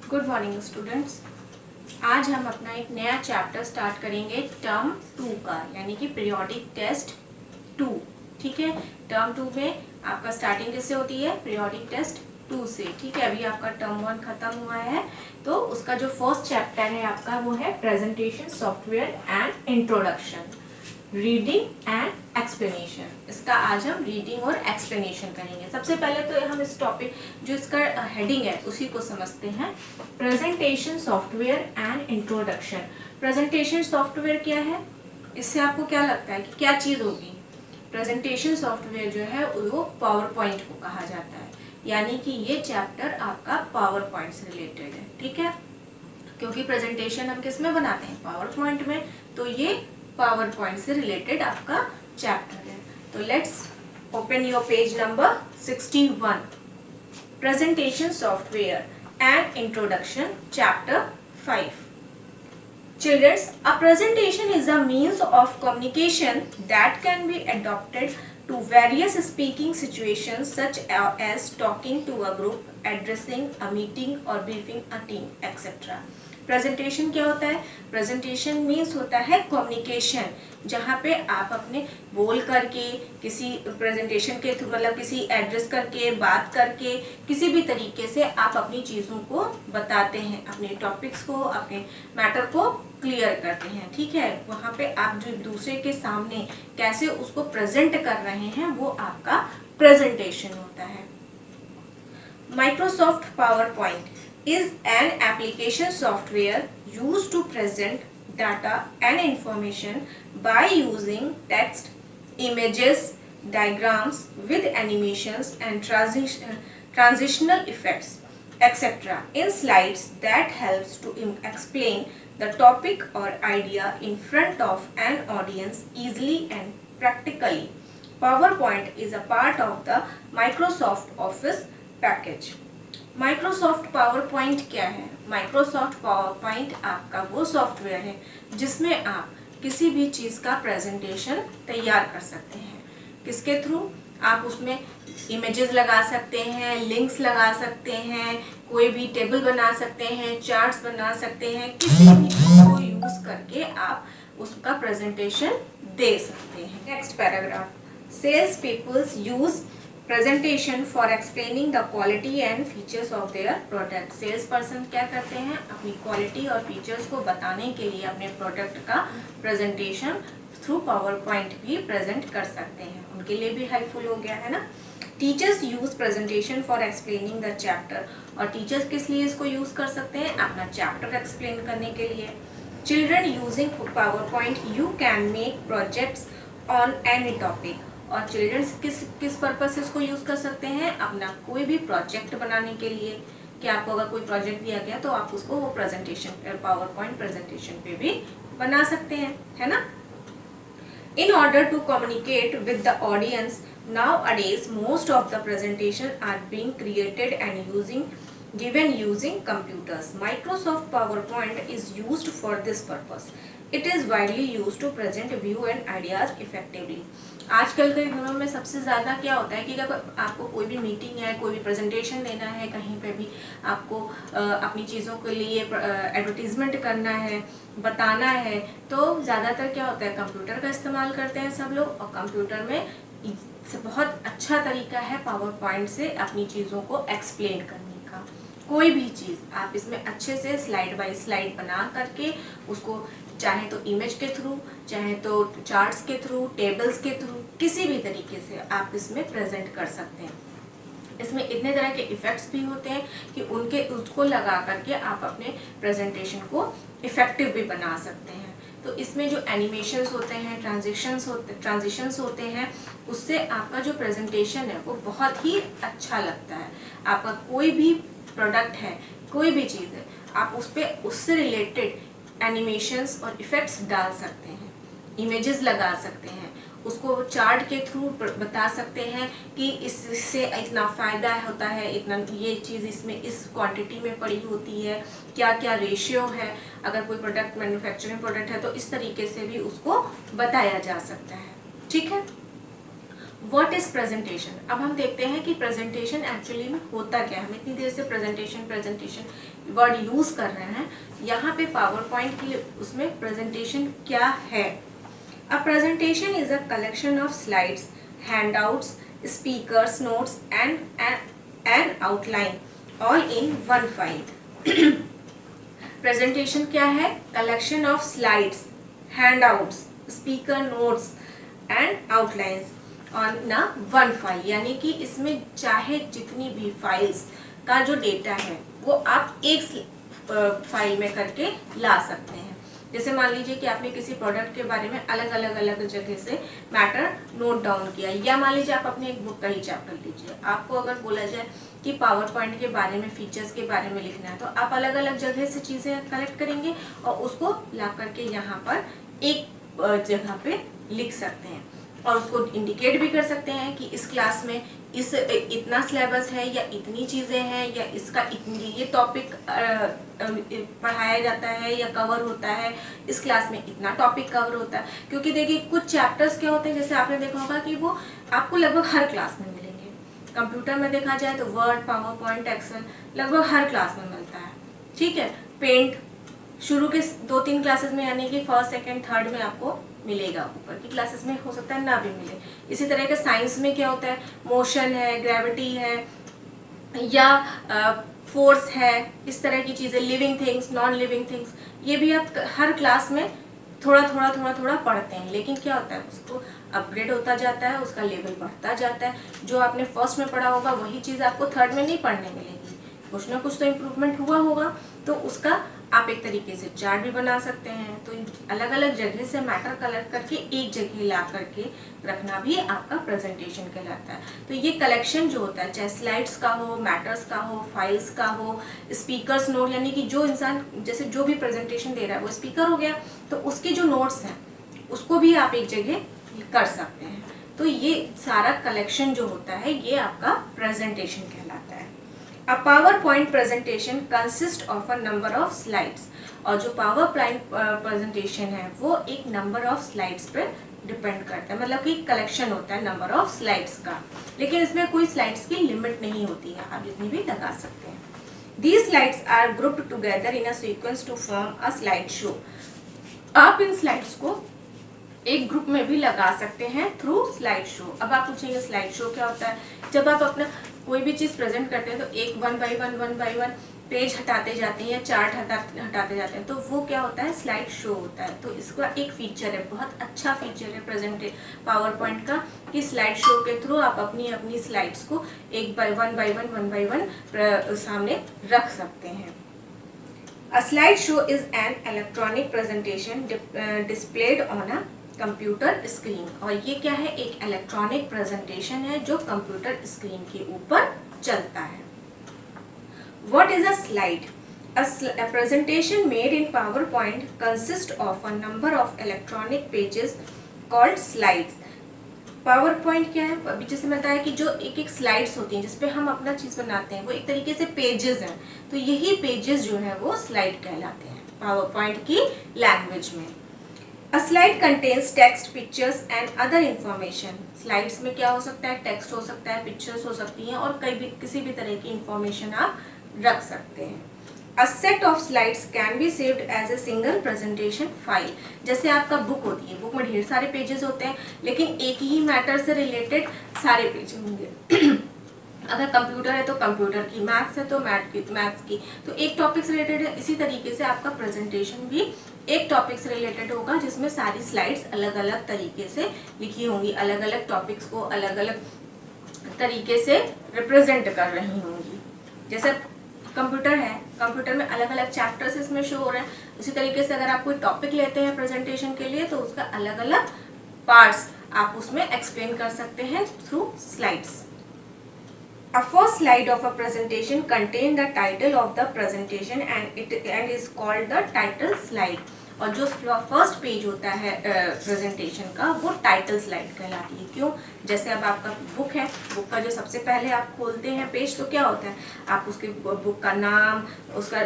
Good morning students. आज हम अपना एक नया चैप्टर स्टार्ट करेंगे टर्म 2 का, यानी कि पीरियोडिक टेस्ट 2। ठीक है, टर्म 2 में आपका स्टार्टिंग किससे होती है? पीरियोडिक टेस्ट 2 से। ठीक है, अभी आपका टर्म 1 खत्म हुआ है, तो उसका जो फर्स्ट चैप्टर है आपका वो है presentation software and introduction, reading and explanation. इसका आज हम रीडिंग और एक्सप्लेनेशन करेंगे। सबसे पहले तो हम इस टॉपिक जो इसका हेडिंग है उसी को समझते हैं। Presentation software and introduction. Presentation software क्या है? इससे आपको क्या लगता है कि क्या चीज़ होगी? प्रेजेंटेशन सॉफ्टवेयर जो है वो पावर पॉइंट को कहा जाता है, यानी कि ये चैप्टर आपका पावर पॉइंट से रिलेटेड है। ठीक है, क्योंकि प्रेजेंटेशन हम किस में बनाते हैं? पावर पॉइंट में। तो ये पावर पॉइंट से रिलेटेड आपका चैप्टर है। तो let's open your page number 61, presentation software and introduction, chapter 5। Children, a presentation is a means of communication that can be adapted to various speaking situations such as talking to a group, addressing a meeting or briefing a team, etc. Presentation क्या होता है? Presentation means होता है communication, जहाँ पे आप अपने बोल करके किसी प्रेजेंटेशन के थ्रू, मतलब किसी एड्रेस करके, बात करके, किसी भी तरीके से आप अपनी चीज़ों को बताते हैं, अपने टॉपिक्स को, अपने मैटर को क्लियर करते हैं। ठीक है, वहाँ पे आप जो दूसरे के सामने कैसे उसको प्रेजेंट कर रहे हैं वो आपका प्रेजेंटेशन होता है। Microsoft power point is an application software used to present data and information by using text, images, diagrams with animations and transitional effects, etc. in slides that helps to explain the topic or idea in front of an audience easily and practically. PowerPoint is a part of the Microsoft Office package. Microsoft power point क्या है? Microsoft power point आपका वो software है जिसमें आप किसी भी चीज़ का प्रेजेंटेशन तैयार कर सकते हैं। किसके थ्रू? आप उसमें इमेजेस लगा सकते हैं, लिंक्स लगा सकते हैं, कोई भी टेबल बना सकते हैं, चार्ट्स बना सकते हैं, किसी भी चीज़ को यूज़ करके आप उसका प्रेजेंटेशन दे सकते हैं। Next paragraph, sales peoples use presentation for explaining the quality and features of their product. Sales person क्या करते हैं? अपनी क्वालिटी और फीचर्स को बताने के लिए अपने प्रोडक्ट का प्रेजेंटेशन थ्रू पावर पॉइंट भी प्रेजेंट कर सकते हैं, उनके लिए भी हेल्पफुल हो गया है ना। Teachers use presentation for explaining the chapter. और टीचर्स किस लिए इसको यूज कर सकते हैं? अपना चैप्टर एक्सप्लेन करने के लिए। Children using power point you can make projects on any topic. और चिल्ड्रंस किस पर्पस से इसको यूज़ कर सकते हैं? अपना कोई भी प्रोजेक्ट बनाने के लिए, कि आपको अगर कोई प्रोजेक्ट दिया गया तो आप उसको वो प्रेजेंटेशन, पावर पॉइंट प्रेजेंटेशन पे भी बना सकते हैं, है ना। In order to communicate with the audience, nowadays most of the presentation are being created and given using computers. Microsoft PowerPoint is used for this purpose. It is widely used to present view and ideas effectively. आजकल के दिनों में सबसे ज़्यादा क्या होता है कि अगर आपको कोई भी मीटिंग है, कोई भी प्रेजेंटेशन देना है, कहीं पे भी आपको अपनी चीज़ों के लिए एडवर्टीजमेंट करना है, बताना है, तो ज़्यादातर क्या होता है? कंप्यूटर का इस्तेमाल करते हैं सब लोग। और कंप्यूटर में बहुत अच्छा तरीका है पावर पॉइंट से अपनी चीज़ों को एक्सप्लेन करने का। कोई भी चीज़ आप इसमें अच्छे से स्लाइड बाय स्लाइड बना करके उसको, चाहे तो इमेज के थ्रू, चाहे तो चार्ट्स के थ्रू, टेबल्स के थ्रू, किसी भी तरीके से आप इसमें प्रेजेंट कर सकते हैं। इसमें इतने तरह के इफ़ेक्ट्स भी होते हैं कि उसको लगा करके आप अपने प्रेजेंटेशन को इफ़ेक्टिव भी बना सकते हैं। तो इसमें जो एनिमेशंस होते हैं, ट्रांजिशंस होते हैं, उससे आपका जो प्रेजेंटेशन है वो बहुत ही अच्छा लगता है। आपका कोई भी प्रोडक्ट है, कोई भी चीज़ है, आप उस पर उससे रिलेटेड एनिमेशंस और इफ़ेक्ट्स डाल सकते हैं, इमेजेस लगा सकते हैं, उसको चार्ट के थ्रू बता सकते हैं कि इससे इतना फ़ायदा होता है, इतना ये चीज़ इसमें इस क्वांटिटी में पड़ी होती है, क्या क्या रेशियो है। अगर कोई प्रोडक्ट मैन्युफैक्चरिंग प्रोडक्ट है तो इस तरीके से भी उसको बताया जा सकता है। ठीक है, व्हाट इज प्रेजेंटेशन। अब हम देखते हैं कि प्रेजेंटेशन एक्चुअली में होता क्या है। हम इतनी देर से प्रेजेंटेशन वर्ड यूज कर रहे हैं, यहाँ पे पावर पॉइंट की उसमें प्रेजेंटेशन क्या है। A presentation is a collection of slides, handouts, speakers notes and outline all in one file. Presentation क्या है? Collection of slides, handouts, speaker notes and outlines on a one file, यानी कि इसमें चाहे जितनी भी फाइल्स का जो डेटा है वो आप एक फाइल में करके ला सकते हैं। जैसे मान लीजिए कि आपने किसी प्रोडक्ट के बारे में अलग अलग जगह से मैटर नोट डाउन किया, या मान लीजिए आप अपने एक बुक का ही चैप्टर लीजिए, आपको अगर बोला जाए कि पावर पॉइंट के बारे में, फीचर्स के बारे में लिखना है, तो आप अलग अलग जगह से चीज़ें कलेक्ट करेंगे और उसको ला करके यहाँ पर एक जगह पे लिख सकते हैं और उसको इंडिकेट भी कर सकते हैं कि इस क्लास में इस इतना सिलेबस है या इतनी चीज़ें हैं या इसका इतनी ये टॉपिक पढ़ाया जाता है या कवर होता है, इस क्लास में इतना टॉपिक कवर होता है। क्योंकि देखिए कुछ चैप्टर्स क्या होते हैं, जैसे आपने देखा होगा कि वो आपको लगभग हर क्लास में मिलेंगे। कंप्यूटर में देखा जाए तो वर्ड, पावर पॉइंट, एक्सेल लगभग हर क्लास में मिलता है, ठीक है। पेंट शुरू के 2-3 क्लासेस में, यानी कि फर्स्ट, सेकेंड, थर्ड में आपको मिलेगा, ऊपर की क्लासेस में हो सकता है ना भी मिले। इसी तरह के साइंस में क्या होता है, मोशन है, ग्रेविटी है या फोर्स है, इस तरह की चीज़ें, living things, non living things, ये भी आप हर क्लास में थोड़ा थोड़ा पढ़ते हैं। लेकिन क्या होता है, उसको अपग्रेड होता जाता है, उसका लेवल बढ़ता जाता है। जो आपने फर्स्ट में पढ़ा होगा वही चीज़ आपको थर्ड में नहीं पढ़ने मिलेगी, कुछ ना कुछ तो इम्प्रूवमेंट हुआ होगा। तो उसका आप एक तरीके से चार्ट भी बना सकते हैं। तो अलग अलग जगह से मैटर कलेक्ट करके एक जगह ला करके रखना भी आपका प्रेजेंटेशन कहलाता है। तो ये कलेक्शन जो होता है, चाहे स्लाइड्स का हो, मैटर्स का हो, फाइल्स का हो, स्पीकर्स नोट, यानी कि जो इंसान जैसे जो भी प्रेजेंटेशन दे रहा है वो स्पीकर हो गया, तो उसके जो नोट्स हैं उसको भी आप एक जगह कर सकते हैं। तो ये सारा कलेक्शन जो होता है ये आपका प्रेजेंटेशन कहलाता है। A PowerPoint presentation consists of a number of slides, और जो PowerPoint presentation है वो एक number of slides पर डिपेंड करता है, मतलब कि कलेक्शन होता है नंबर ऑफ स्लाइड्स का। लेकिन इसमें कोई स्लाइड्स की लिमिट नहीं होती है, आप जितनी भी लगा सकते हैं। These slides are grouped together in a sequence to form a slide show. आप इन स्लाइड्स को एक ग्रुप में भी लगा सकते हैं थ्रू स्लाइड शो। अब आप पूछेंगे स्लाइड शो क्या होता है? जब आप अपना कोई भी चीज़ प्रेजेंट करते हैं तो एक वन बाई वन पेज हटाते जाते हैं या चार्ट हटाते जाते हैं, तो वो क्या होता है, स्लाइड शो होता है। तो इसका एक फीचर है, बहुत अच्छा फीचर है पावर पॉइंट का, कि स्लाइड शो के थ्रू आप अपनी स्लाइड्स को एक वन बाई वन सामने रख सकते हैं। A slideshow is an electronic presentation displayed on a computer screen. और ये क्या है, एक इलेक्ट्रॉनिक प्रेजेंटेशन है जो कंप्यूटर स्क्रीन के ऊपर चलता है। What is a slide? A presentation made in PowerPoint consists of a number of electronic pages called slides. PowerPoint क्या है, अभी जैसे मैं बताया कि जो एक एक स्लाइड्स होती हैं जिसपे हम अपना चीज़ बनाते हैं, वो एक तरीके से पेजेस हैं। तो यही पेजेस जो है वो स्लाइड कहलाते हैं PowerPoint की लैंग्वेज में। A slide contains text, pictures and other information. Slides में क्या हो सकता है, टेक्स्ट हो सकता है, पिक्चर्स हो सकती हैं और किसी भी तरह की इंफॉर्मेशन आप रख सकते हैं। A set of slides can be saved as a single presentation file. जैसे आपका बुक होती है, बुक में ढेर सारे पेजेस होते हैं लेकिन एक ही मैटर से रिलेटेड सारे पेज होंगे। अगर कंप्यूटर है तो कंप्यूटर की, मैथ्स है तो मैथ्स की, तो एक टॉपिक से रिलेटेड है। इसी तरीके से आपका प्रेजेंटेशन भी एक टॉपिक से रिलेटेड होगा जिसमें सारी स्लाइड्स अलग अलग तरीके से लिखी होंगी, अलग अलग टॉपिक्स को अलग अलग तरीके से रिप्रेजेंट कर रही होंगी। जैसे कंप्यूटर है, कंप्यूटर में अलग अलग चैप्टर्स इसमें शो हो रहे हैं, उसी तरीके से अगर आप कोई टॉपिक लेते हैं प्रेजेंटेशन के लिए तो उसका अलग अलग पार्ट्स आप उसमें एक्सप्लेन कर सकते हैं through slides. A first slide of a presentation contains the title of the presentation and is called the title slide. और जो फर्स्ट पेज होता है प्रेजेंटेशन का वो टाइटल स्लाइड कहलाती है। क्यों? जैसे अब आपका बुक है, बुक का जो सबसे पहले आप खोलते हैं पेज तो क्या होता है, आप उसके बुक का नाम, उसका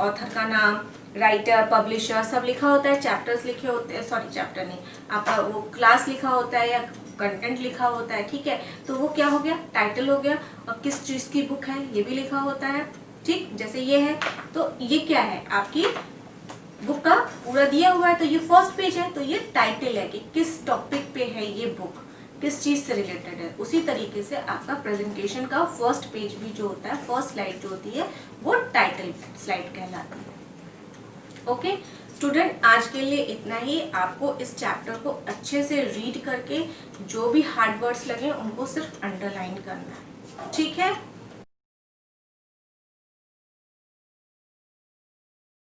ऑथर का नाम, राइटर, पब्लिशर सब लिखा होता है, चैप्टर्स लिखे होते हैं, सॉरी चैप्टर नहीं, आपका वो क्लास लिखा होता है या कंटेंट लिखा होता है, ठीक है, तो वो क्या हो गया, टाइटल हो गया। और किस चीज़ की बुक है ये भी लिखा होता है, ठीक, जैसे ये है तो ये क्या है, आपकी बुक का पूरा दिया हुआ है, तो ये फर्स्ट पेज है, तो ये टाइटल है कि किस टॉपिक पे है ये बुक, किस चीज़ से रिलेटेड है। उसी तरीके से आपका प्रेजेंटेशन का फर्स्ट पेज भी जो होता है, फर्स्ट स्लाइड जो होती है वो टाइटल स्लाइड कहलाती है। ओके स्टूडेंट, आज के लिए इतना ही। आपको इस चैप्टर को अच्छे से रीड करके जो भी हार्ड वर्ड्स लगे उनको सिर्फ अंडरलाइन करना है, ठीक है।